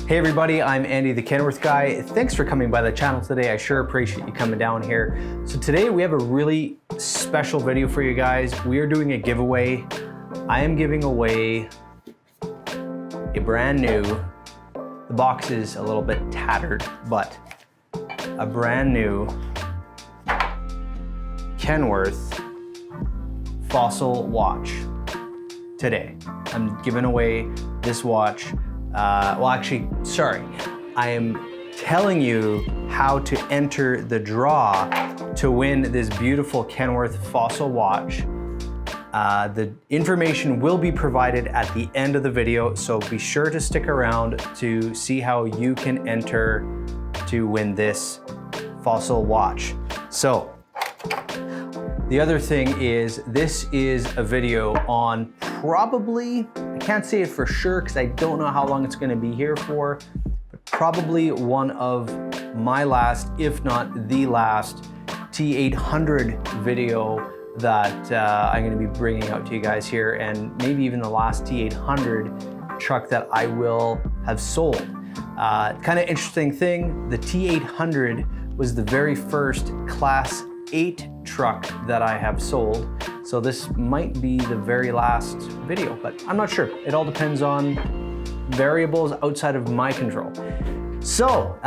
Hey everybody, I'm Andy the Kenworth Guy. Thanks for coming by the channel today. I sure appreciate you coming down here. So today we have a really special video for you guys. We are doing a giveaway. I am giving away a brand new, the box is a little bit tattered, but a brand new Kenworth fossil watch today. I'm giving away this watch. I am telling you how to enter the draw to win this beautiful Kenworth fossil watch. The information will be provided at the end of the video, so be sure to stick around to see how you can enter to win this fossil watch. So, the other thing is, this is a video on probably, I can't say it for sure because I don't know how long it's going to be here for, but probably one of my last, if not the last, T800 video that I'm going to be bringing out to you guys here, and maybe even the last T800 truck that I will have sold. Kind of interesting thing, the T800 was the very first Class 8 truck that I have sold. So this might be the very last video, but I'm not sure. It all depends on variables outside of my control. So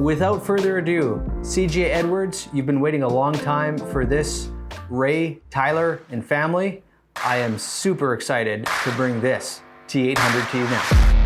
without further ado, CJ Edwards, you've been waiting a long time for this. Ray, Tyler, and family, I am super excited to bring this T800 to you now.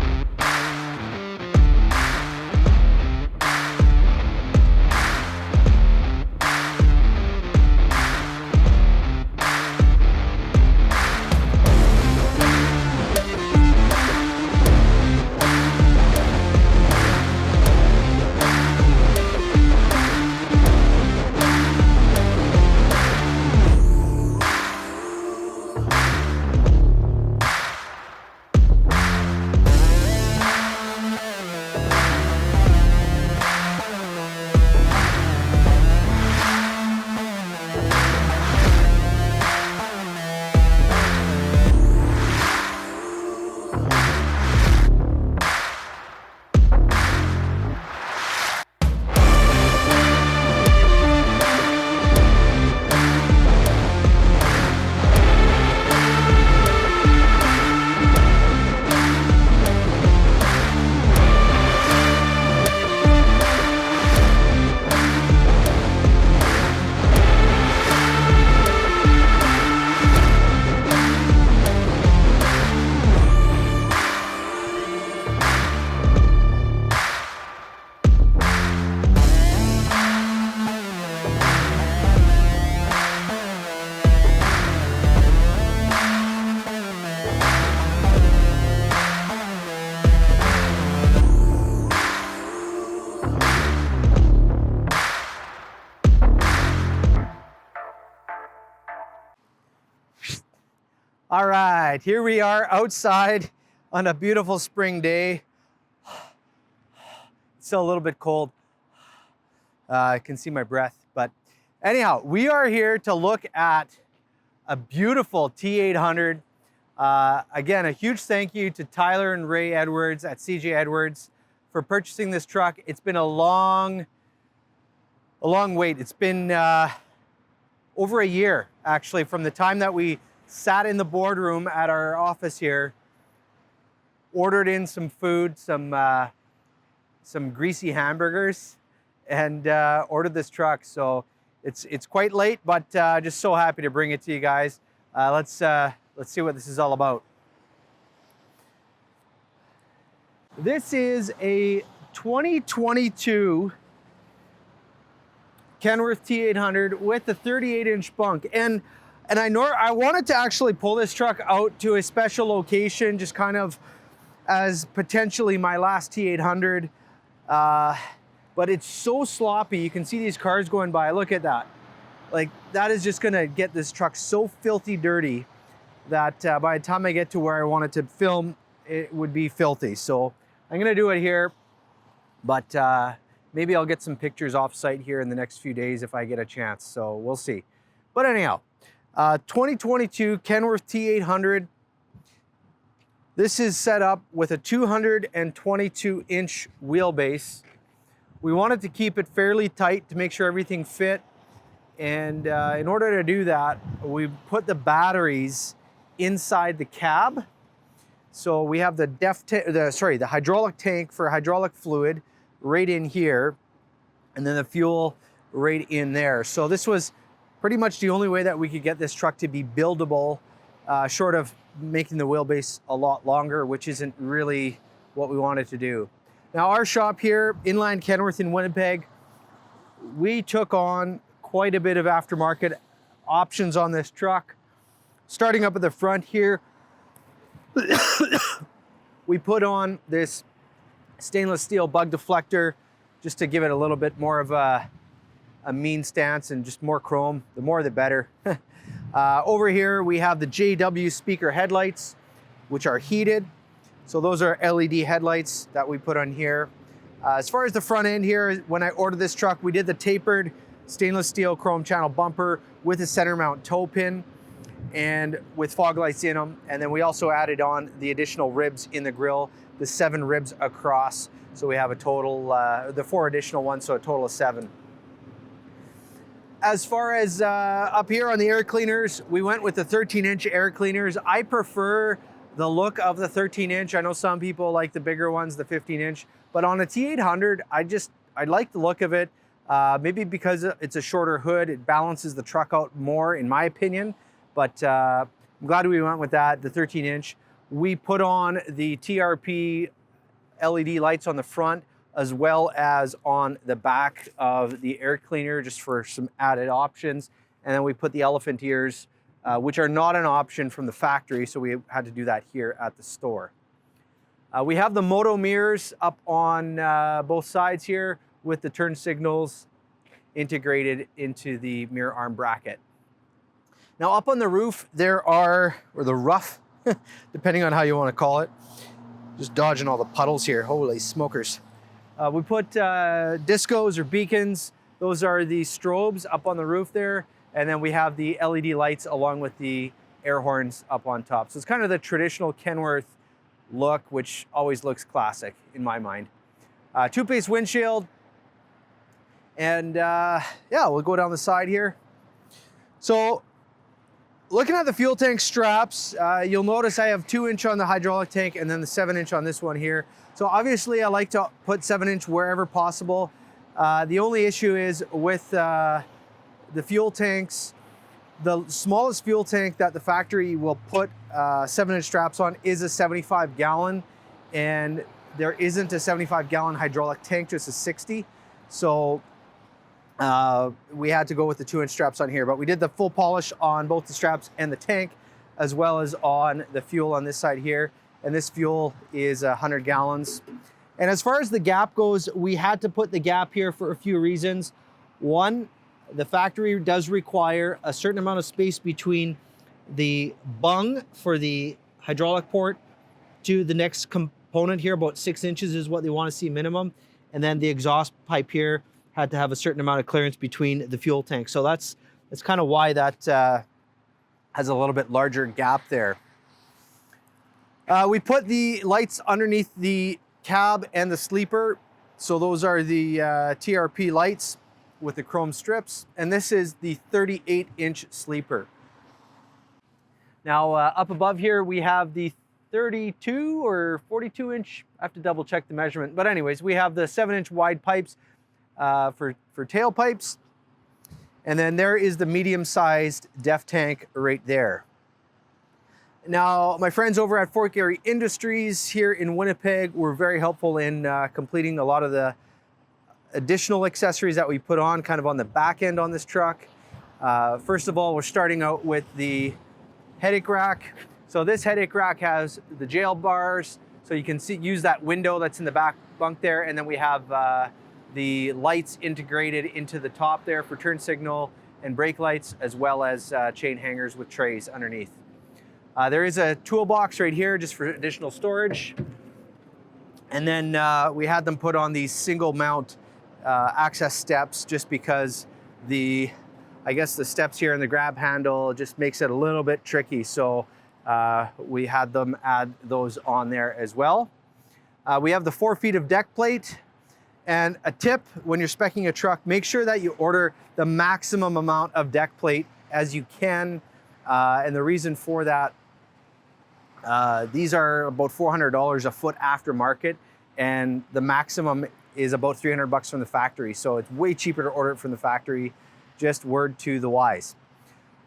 All right, here we are outside on a beautiful spring day. It's still a little bit cold. I can see my breath, but anyhow, we are here to look at a beautiful T800. Again, a huge thank you to Tyler and Ray Edwards at CJ Edwards for purchasing this truck. It's been a long wait. It's been over a year, actually, from the time that we sat in the boardroom at our office here, ordered in some food, some greasy hamburgers, and ordered this truck. So it's quite late, but just so happy to bring it to you guys. Let's see what this is all about. This is a 2022 Kenworth T800 with a 38-inch bunk. And I wanted to actually pull this truck out to a special location, just kind of as potentially my last T800. But it's so sloppy. You can see these cars going by. Look at that. Like, that is just gonna get this truck so filthy dirty that by the time I get to where I want it to film, it would be filthy. So I'm gonna do it here, but maybe I'll get some pictures off site here in the next few days if I get a chance. So we'll see. But anyhow, 2022 Kenworth T800. This is set up with a 222-inch wheelbase. We wanted to keep it fairly tight to make sure everything fit. And in order to do that, we put the batteries inside the cab. So we have the hydraulic tank for hydraulic fluid right in here, and then the fuel right in there. So this was pretty much the only way that we could get this truck to be buildable, short of making the wheelbase a lot longer, which isn't really what we wanted to do. Now our shop here, Inland Kenworth in Winnipeg, we took on quite a bit of aftermarket options on this truck. Starting up at the front here, we put on this stainless steel bug deflector just to give it a little bit more of a mean stance and just more chrome. The more the better. Over here we have the JW speaker headlights, which are heated. So those are LED headlights that we put on here. As far as the front end here, when I ordered this truck, we did the tapered stainless steel chrome channel bumper with a center mount toe pin and with fog lights in them. And then we also added on the additional ribs in the grille, the 7 ribs across. So we have a total, the 4 additional ones, so a total of 7. As far as up here on the air cleaners, we went with the 13-inch air cleaners. I prefer the look of the 13-inch. I know some people like the bigger ones, the 15-inch, but on a T800, I like the look of it. Maybe because it's a shorter hood, it balances the truck out more, in my opinion. But I'm glad we went with that, the 13-inch. We put on the TRP LED lights on the front, as well as on the back of the air cleaner, just for some added options. And then we put the elephant ears, which are not an option from the factory, so we had to do that here at the store. We have the moto mirrors up on both sides here with the turn signals integrated into the mirror arm bracket. Now up on the roof there are, or the roof, depending on how you want to call it, just dodging all the puddles here, holy smokers. We put discos or beacons. Those are the strobes up on the roof there. And then we have the LED lights along with the air horns up on top. So it's kind of the traditional Kenworth look, which always looks classic in my mind. 2-piece windshield. And yeah, we'll go down the side here. So looking at the fuel tank straps, you'll notice I have 2-inch on the hydraulic tank and then the 7-inch on this one here. So obviously I like to put 7-inch wherever possible. The only issue is with the fuel tanks, the smallest fuel tank that the factory will put 7-inch straps on is a 75-gallon, and there isn't a 75-gallon hydraulic tank, just a 60. So we had to go with the 2-inch straps on here, but we did the full polish on both the straps and the tank, as well as on the fuel on this side here. And this fuel is 100 gallons. And as far as the gap goes, we had to put the gap here for a few reasons. One, the factory does require a certain amount of space between the bung for the hydraulic port to the next component here. About 6 inches is what they want to see minimum. And then the exhaust pipe here had to have a certain amount of clearance between the fuel tank. So that's kind of why that has a little bit larger gap there. We put the lights underneath the cab and the sleeper. So those are the TRP lights with the chrome strips. And this is the 38-inch sleeper. Now up above here, we have the 32 or 42-inch. I have to double check the measurement. But anyways, we have the 7-inch wide pipes for tailpipes. And then there is the medium-sized DEF tank right there. Now, my friends over at Fort Garry Industries here in Winnipeg were very helpful in completing a lot of the additional accessories that we put on kind of on the back end on this truck. First of all, we're starting out with the headache rack. So this headache rack has the jail bars, so you can use that window that's in the back bunk there, and then we have the lights integrated into the top there for turn signal and brake lights, as well as chain hangers with trays underneath. There is a toolbox right here just for additional storage. And then we had them put on these single mount access steps just because I guess the steps here and the grab handle just makes it a little bit tricky. So we had them add those on there as well. We have the 4 feet of deck plate. And a tip when you're speccing a truck, make sure that you order the maximum amount of deck plate as you can. And the reason for that, these are about $400 a foot aftermarket, and the maximum is about $300 from the factory. So it's way cheaper to order it from the factory. Just word to the wise.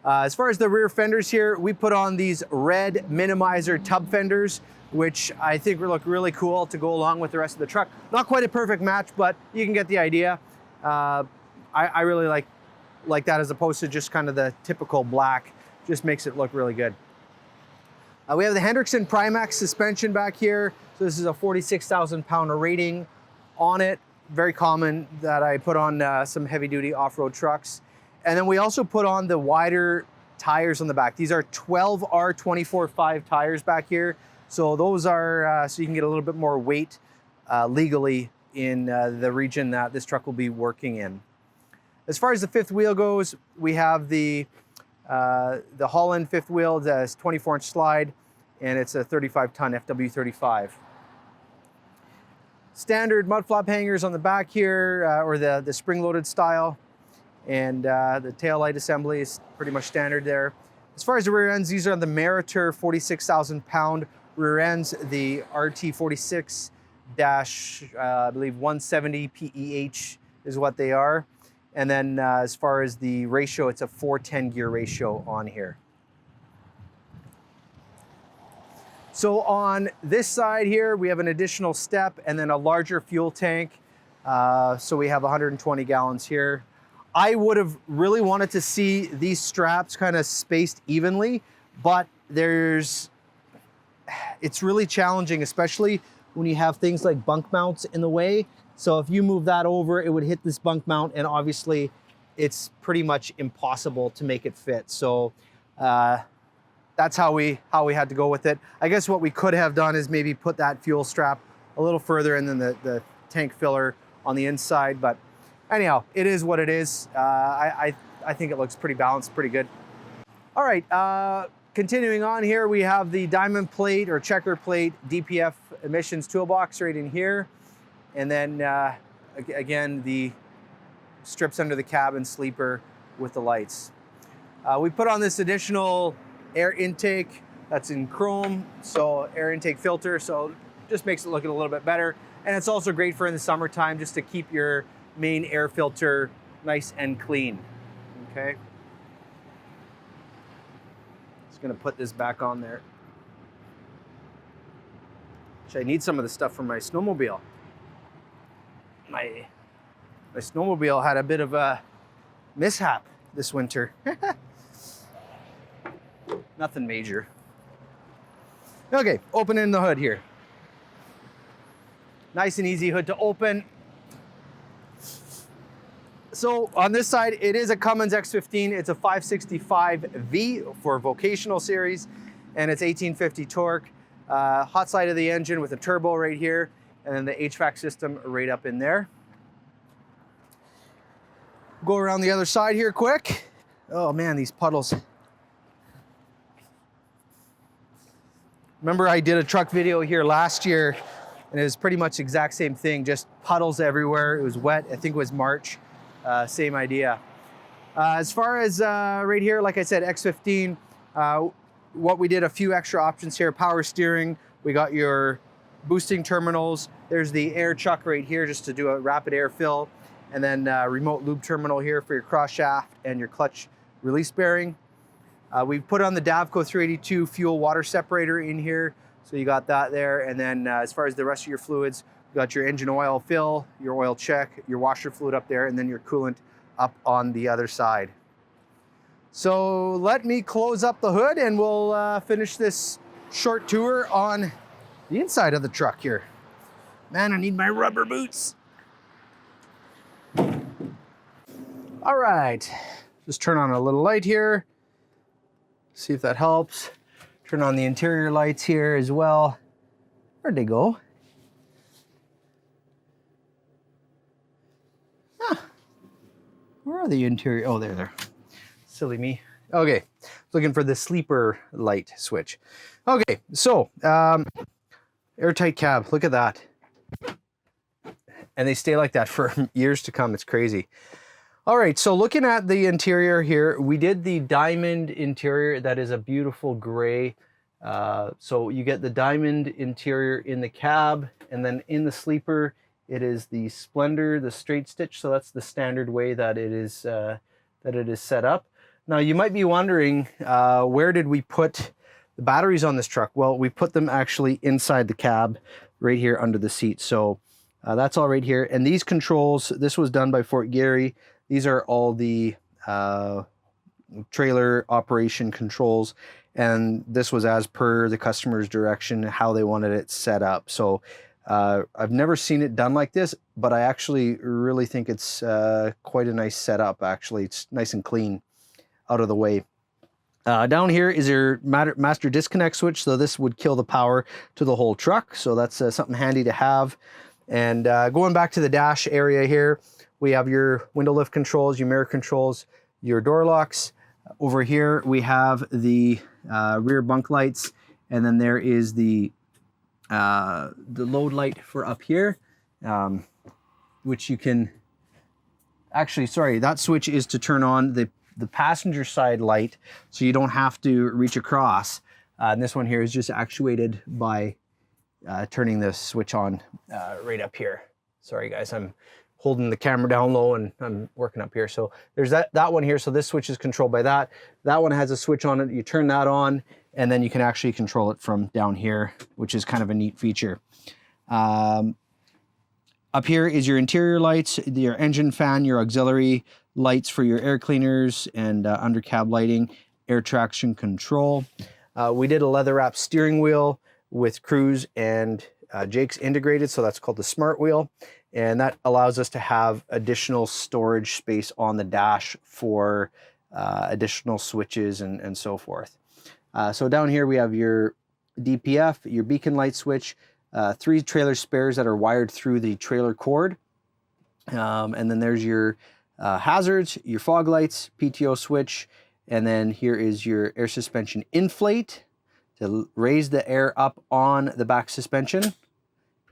As far as the rear fenders here, we put on these red minimizer tub fenders, which I think look really cool to go along with the rest of the truck. Not quite a perfect match, but you can get the idea. I really like that as opposed to just kind of the typical black. Just makes it look really good. We have the Hendrickson Primax suspension back here. So this is a 46,000 pound rating on it. Very common that I put on some heavy duty off-road trucks. And then we also put on the wider tires on the back. These are 12R 24/5 tires back here. So those are, so you can get a little bit more weight legally in the region that this truck will be working in. As far as the fifth wheel goes, we have the Holland fifth wheel, that's 24-inch slide, and it's a 35-ton FW35. Standard mud flap hangers on the back here, or the spring-loaded style, and the tail light assembly is pretty much standard there. As far as the rear ends, these are the Meritor 46,000 pound rear ends, the RT46 I believe 170 PEH is what they are. And then as far as the ratio, it's a 410 gear ratio on here. So on this side here, we have an additional step and then a larger fuel tank. So we have 120 gallons here. I would have really wanted to see these straps kind of spaced evenly, but it's really challenging, especially when you have things like bunk mounts in the way. So if you move that over, it would hit this bunk mount, and obviously it's pretty much impossible to make it fit. So that's how we had to go with it. I guess what we could have done is maybe put that fuel strap a little further and then the tank filler on the inside. But anyhow, it is what it is. I think it looks pretty balanced, pretty good. All right, continuing on here, we have the diamond plate or checker plate DPF emissions toolbox right in here. And then again, the strips under the cabin sleeper with the lights. We put on this additional air intake that's in chrome, so air intake filter, so just makes it look a little bit better. And it's also great for in the summertime just to keep your main air filter nice and clean, okay? Just gonna put this back on there. Actually, I need some of the stuff from my snowmobile. My snowmobile had a bit of a mishap this winter. Nothing major. Okay, opening the hood here. Nice and easy hood to open. So on this side, it is a Cummins X15. It's a 565V for vocational series, and it's 1850 torque. Hot side of the engine with a turbo right here, and then the HVAC system right up in there. Go around the other side here quick. Oh man, these puddles. Remember I did a truck video here last year, and it was pretty much the exact same thing, just puddles everywhere. It was wet, I think it was March, same idea. As far as right here, like I said, X15, what we did, a few extra options here, power steering, we got your boosting terminals, there's the air chuck right here just to do a rapid air fill, and then remote lube terminal here for your cross shaft and your clutch release bearing. We've put on the Davco 382 fuel water separator in here, so you got that there. And then as far as the rest of your fluids, you got your engine oil fill, your oil check, your washer fluid up there, and then your coolant up on the other side. So let me close up the hood and we'll finish this short tour on the inside of the truck here. Man, I need my rubber boots. All right, just turn on a little light here. See if that helps. Turn on the interior lights here as well. Where'd they go? Where are the interior? Oh, there. Silly me. Okay, looking for the sleeper light switch. Okay, so airtight cab, look at that. And they stay like that for years to come. It's crazy. All right, so looking at the interior here, we did the diamond interior. That is a beautiful gray. So you get the diamond interior in the cab, and then in the sleeper, it is the Splendor, the straight stitch. So that's the standard way that it is set up. Now you might be wondering, where did we put the batteries on this truck? Well, we put them actually inside the cab, right here under the seat. So that's all right here. And these controls, this was done by Fort Garry. These are all the trailer operation controls, and this was as per the customer's direction, how they wanted it set up. So I've never seen it done like this, but I actually really think it's quite a nice setup. Actually, it's nice and clean, out of the way. Down here is your master disconnect switch, so this would kill the power to the whole truck. So that's something handy to have. And going back to the dash area here, we have your window lift controls, your mirror controls, your door locks. Over here we have the rear bunk lights, and then there is the load light for up here, which you can actually, sorry, that switch is to turn on the passenger side light, so you don't have to reach across. And this one here is just actuated by turning the switch on right up here. Sorry guys, I'm holding the camera down low and I'm working up here. So there's that one here. So this switch is controlled by that. That one has a switch on it. You turn that on, and then you can actually control it from down here, which is kind of a neat feature. Up here is your interior lights, your engine fan, your auxiliary lights for your air cleaners and under cab lighting, air traction control. We did a leather wrap steering wheel with cruise and Jake's integrated, so that's called the smart wheel. And that allows us to have additional storage space on the dash for additional switches and so forth. So down here we have your DPF, your beacon light switch, 3 trailer spares that are wired through the trailer cord. And then there's your hazards, your fog lights, PTO switch, and then here is your air suspension inflate to raise the air up on the back suspension.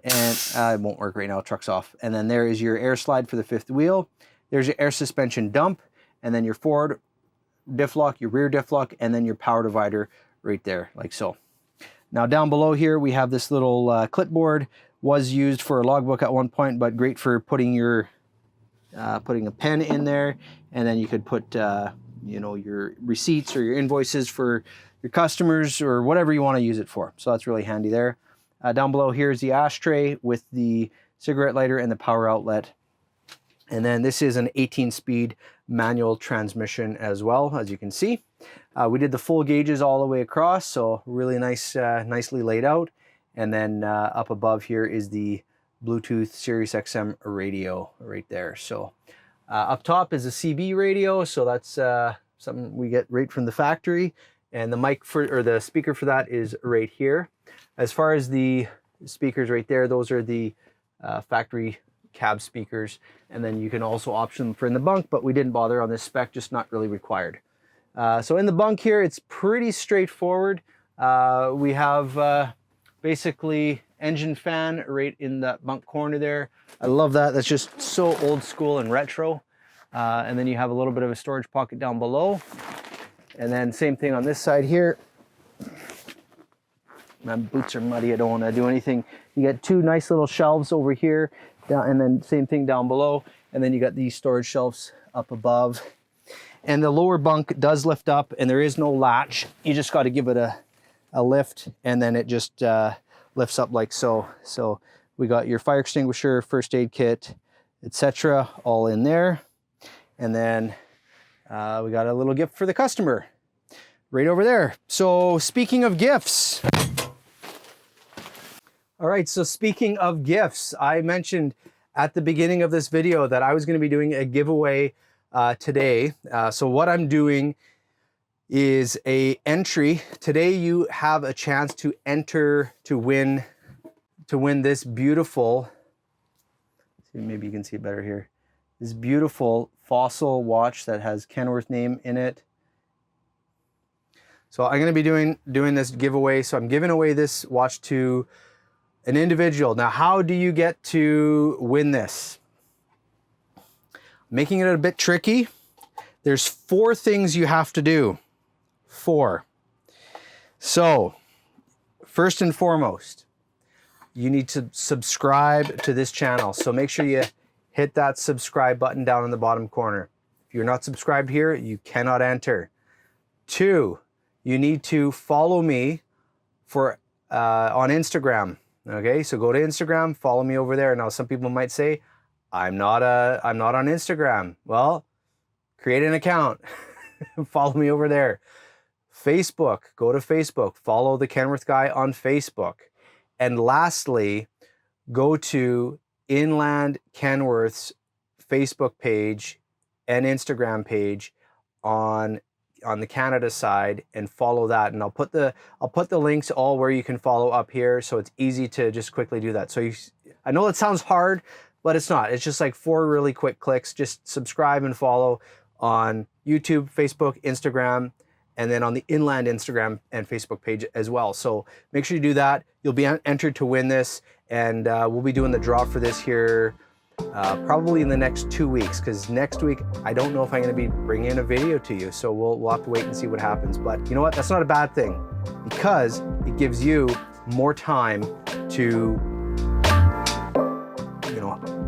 And it won't work right now, truck's off. And then there is your air slide for the 5th wheel. There's your air suspension dump, and then your forward diff lock, your rear diff lock, and then your power divider right there, like so. Now down below here, we have this little clipboard. Was used for a logbook at one point, but great for putting your putting a pen in there, and then you could put you know, your receipts or your invoices for your customers or whatever you want to use it for. So that's really handy there. Down below here is the ashtray with the cigarette lighter and the power outlet. And then this is an 18-speed manual transmission as well, as you can see. We did the full gauges all the way across, so really nice, nicely laid out. And then up above here is the Bluetooth Sirius XM radio right there. So up top is a CB radio, so that's something we get right from the factory. And the mic for, or the speaker for that is right here. As far as the speakers right there, those are the factory cab speakers. And then you can also option them for in the bunk, but we didn't bother on this spec, just not really required. So in the bunk here, it's pretty straightforward. We have basically engine fan right in that bunk corner there. I love that. That's just so old school and retro. And then you have a little bit of a storage pocket down below. And then same thing on this side here. My boots are muddy, I don't want to do anything. You got 2 nice little shelves over here, down, and then same thing down below. And then you got these storage shelves up above. And the lower bunk does lift up, and there is no latch. You just got to give it a lift, and then it just lifts up like so. So we got your fire extinguisher, first aid kit, etc., all in there. And then we got a little gift for the customer right over there. So speaking of gifts. All right, so speaking of gifts, I mentioned at the beginning of this video that I was going to be doing a giveaway today. So what I'm doing is a entry. Today you have a chance to enter to win this beautiful, see, maybe you can see it better here, this beautiful fossil watch that has Kenworth name in it. So I'm gonna be doing this giveaway. So I'm giving away this watch to an individual. Now, how do you get to win this? Making it a bit tricky. There's 4 things you have to do. 4. So, first and foremost, you need to subscribe to this channel. So make sure you hit that subscribe button down in the bottom corner. If you're not subscribed here, you cannot enter. 2, you need to follow me on Instagram. Okay, so go to Instagram, follow me over there. Now, some people might say, I'm not on Instagram. Well, create an account, follow me over there. Facebook, go to Facebook, follow the Kenworth Guy on Facebook. And lastly, go to Inland Kenworth's Facebook page and Instagram page on the Canada side and follow that. And I'll put the links all where you can follow up here, so it's easy to just quickly do that. So I know it sounds hard, but it's not. It's just like 4 really quick clicks. Just subscribe and follow on YouTube, Facebook, Instagram, and then on the Inland Instagram and Facebook page as well. So make sure you do that. You'll be entered to win this, and we'll be doing the draw for this here probably in the next 2 weeks, because next week I don't know if I'm going to be bringing in a video to you. So we'll have to wait and see what happens. But you know what? That's not a bad thing, because it gives you more time to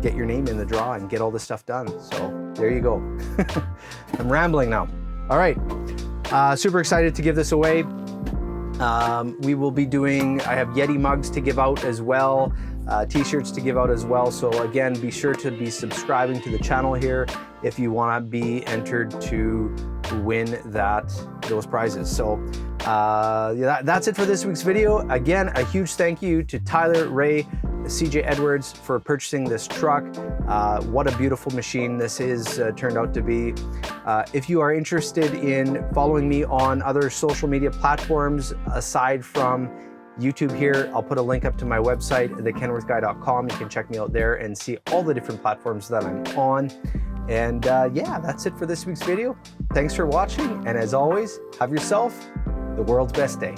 get your name in the draw and get all this stuff done. So there you go. I'm rambling now. All right. Super excited to give this away. We will be doing, I have Yeti mugs to give out as well, t-shirts to give out as well. So again, be sure to be subscribing to the channel here if you want to be entered to win those prizes. So yeah, that's it for this week's video. Again, a huge thank you to Tyler, Ray, CJ Edwards for purchasing this truck. What a beautiful machine this is turned out to be. If you are interested in following me on other social media platforms aside from YouTube here, I'll put a link up to my website, thekenworthguy.com. You can check me out there and see all the different platforms that I'm on. And yeah, that's it for this week's video. Thanks for watching, and as always, have yourself the world's best day.